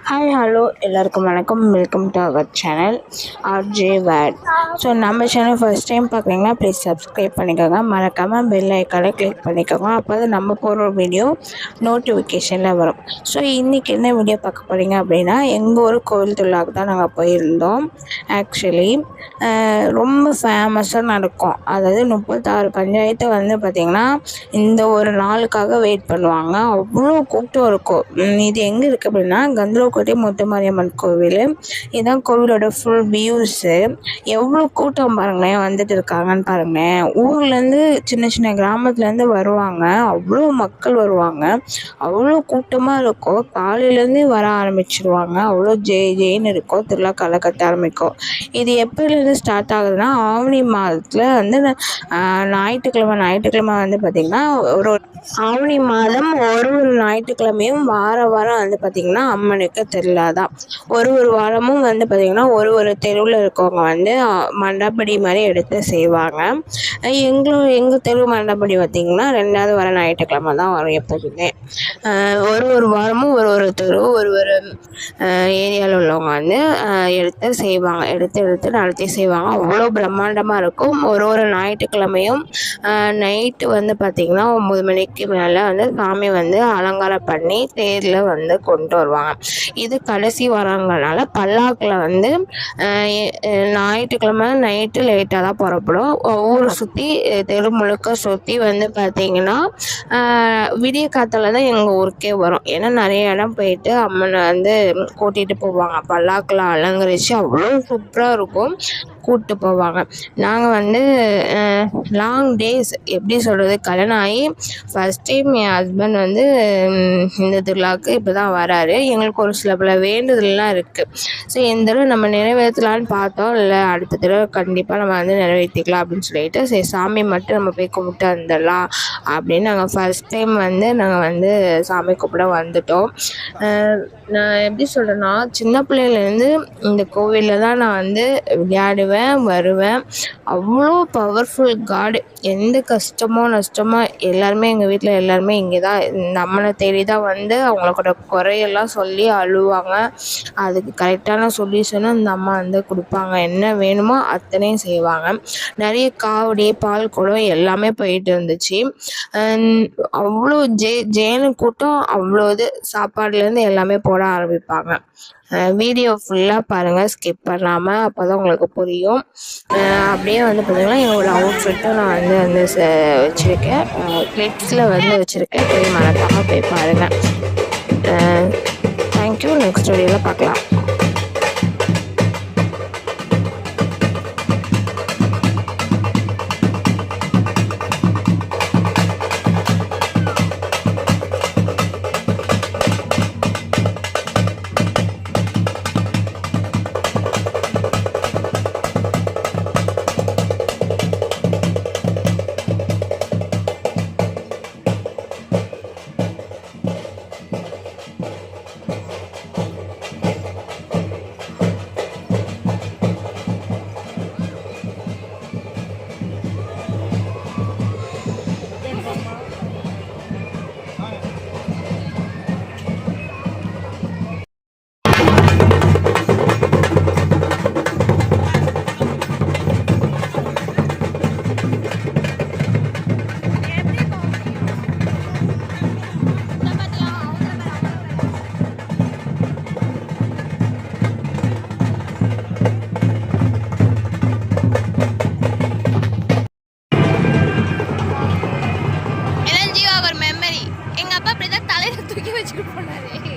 Hi hello எல்லாருக்கும் வணக்கம். Welcome to our channel RJ Ved. So நம்ம சேனல் ஃபர்ஸ்ட் டைம் பார்க்குறீங்கன்னா ப்ளீஸ் சப்ஸ்கிரைப் பண்ணிக்கோங்க. மறக்காமல் பெல் ஐக்கானை கிளிக் பண்ணிக்கோங்க. அப்போ தான் நம்ம போகிற வீடியோ நோட்டிஃபிகேஷனில் வரும். ஸோ இன்றைக்கி என்ன வீடியோ பார்க்க போகிறீங்க அப்படின்னா, எங்கள் ஊர் கோவில் திருவிழாவுக்கு தான் நாங்கள் போயிருந்தோம். ஆக்சுவலி ரொம்ப ஃபேமஸாக நடக்கும். அதாவது 36 பஞ்சாயத்து வந்து பார்த்திங்கன்னா இந்த ஒரு நாளுக்காக வெயிட் பண்ணுவாங்க. அவ்வளோ கூட்டம் இருக்கும். இது எங்கே இருக்குது அப்படின்னா கந்தரக்கோட்டை முத்துமாரியம்மன் கோவில். இதுதான் கோவிலோட ஃபுல் வியூஸு. எவ்வளோ கூட்டம் பாருங்களேன் வந்துட்டு இருக்காங்கன்னு பாருங்களேன். ஊர்லேருந்து சின்ன சின்ன கிராமத்துலேருந்து வருவாங்க. அவ்வளோ மக்கள் வருவாங்க. அவ்வளோ கூட்டமாக இருக்கும். காலையிலேருந்து வர ஆரம்பிச்சிருவாங்க. அவ்வளோ ஜெயின்னு இருக்கும். திருவிழா களை கட்ட ஆரம்பிக்கும். இது எப்போலேருந்து ஸ்டார்ட் ஆகுதுன்னா ஆவணி மாதத்தில் வந்து ஞாயிற்றுக்கிழமை வந்து பார்த்திங்கன்னா ஒரு ஆவணி மாதம் ஒரு ஞாயிற்றுக்கிழமையும் வாரம் வந்து பார்த்திங்கன்னா அம்மனுக்கு திருவிழா தான். ஒரு வாரமும் வந்து பார்த்திங்கன்னா ஒரு தெருவில் இருக்கவங்க வந்து மண்டபடி மாதிரி எடுத்து செய்வாங்க. எங்கள் தெரு மண்டபடி பார்த்திங்கன்னா 2வது வர ஞாயிற்றுக்கிழமை தான் வரும் எப்போதுமே. ஒரு வாரமும் ஒரு தெரு ஒரு ஏரியாவில் உள்ளவங்க வந்து எடுத்து செய்வாங்க. எடுத்து நடத்தி செய்வாங்க. அவ்வளோ பிரம்மாண்டமாக இருக்கும். ஒரு ஞாயிற்றுக்கிழமையும் நைட்டு வந்து பார்த்திங்கன்னா 9 மணிக்கு மேலே வந்து சாமி வந்து அலங்காரம் பண்ணி தேரில் வந்து கொண்டு வருவாங்க. இது கடைசி வாரங்கிறனால பல்லாக்கில் வந்து ஞாயிற்றுக்கிழமை நைட்டு லேட்டாக தான் புறப்படும். ஊரை சுற்றி தெரு முழுக்க சுற்றி வந்து பார்த்திங்கன்னா விடிய காத்தால தான் எங்கள் ஊருக்கே வரும். ஏன்னா நிறைய இடம் போயிட்டு அம்மனை வந்து கூட்டிகிட்டு போவாங்க. பல்லாக்கில் அலங்கரித்து அவ்வளோ சூப்பராக இருக்கும். கூப்பிட்டு போவாங்க. நாங்கள் வந்து லாங் டேஸ் எப்படி சொல்கிறது, கல்யாணம் ஆகி ஃபஸ்ட் டைம் என் ஹஸ்பண்ட் வந்து இந்த திருவிழாவுக்கு இப்போ தான் வராரு. எங்களுக்கு ஒரு சில பல வேண்டுதல்லாம் இருக்குது. ஸோ இந்த தடவை நம்ம நிறைவேற்றலான்னு பார்த்தோம். இல்லை அடுத்த தடவை கண்டிப்பாக நம்ம வந்து நிறைவேற்றிக்கலாம் அப்படின்னு சொல்லிட்டு சரி சாமி மட்டும் நம்ம போய் கும்பிட்டு வந்துடலாம் அப்படின்னு நாங்கள் ஃபஸ்ட் டைம் வந்து நாங்கள் வந்து சாமி கும்பிட வந்துட்டோம். நான் எப்படி சொல்கிறேன்னா, சின்ன பிள்ளையிலேருந்து இந்த கோவிலில் தான் நான் வந்து விளையாடுவேன் வருவேன். அவ்வளோ பவர்ஃபுல் காடு. எந்த கஷ்டமோ நஷ்டமோ எல்லாருமே எங்கள் வீட்டில் எல்லாருமே இங்கே தான் இந்த அம்மனை தேடி தான் வந்து அவங்களோட குறையெல்லாம் சொல்லி அழுவாங்க. அதுக்கு கரெக்டான சொல்யூஷனும் இந்த அம்மா வந்து கொடுப்பாங்க. என்ன வேணுமோ அத்தனையும் செய்வாங்க. நிறைய காவடி பால் குடம் எல்லாமே போயிட்டு இருந்துச்சு. அவ்வளோ ஜேனு கூட்டம். அவ்வளோ இது சாப்பாடுலேருந்து எல்லாமே போட ஆரம்பிப்பாங்க. வீடியோ ஃபுல்லாக பாருங்கள், ஸ்கிப் பண்ணாமல். அப்போ தான் உங்களுக்கு புரியும். அப்படியே வந்து பார்த்திங்கன்னா என்னோடய அவுட்ஃபிட்டும் நான் வந்து வச்சுருக்கேன். கிளிப்ஸில் வந்து வச்சுருக்கேன். போய் மறக்காமல் போய் பாருங்கள். தேங்க்யூ. நெக்ஸ்ட் வீடியோவில் பார்க்கலாம். எல்லாம் ஜீவா ஒரு மெமரி. எங்க அப்பா அப்படிதான் தலையில தூக்கி வச்சுட்டு போனாரு.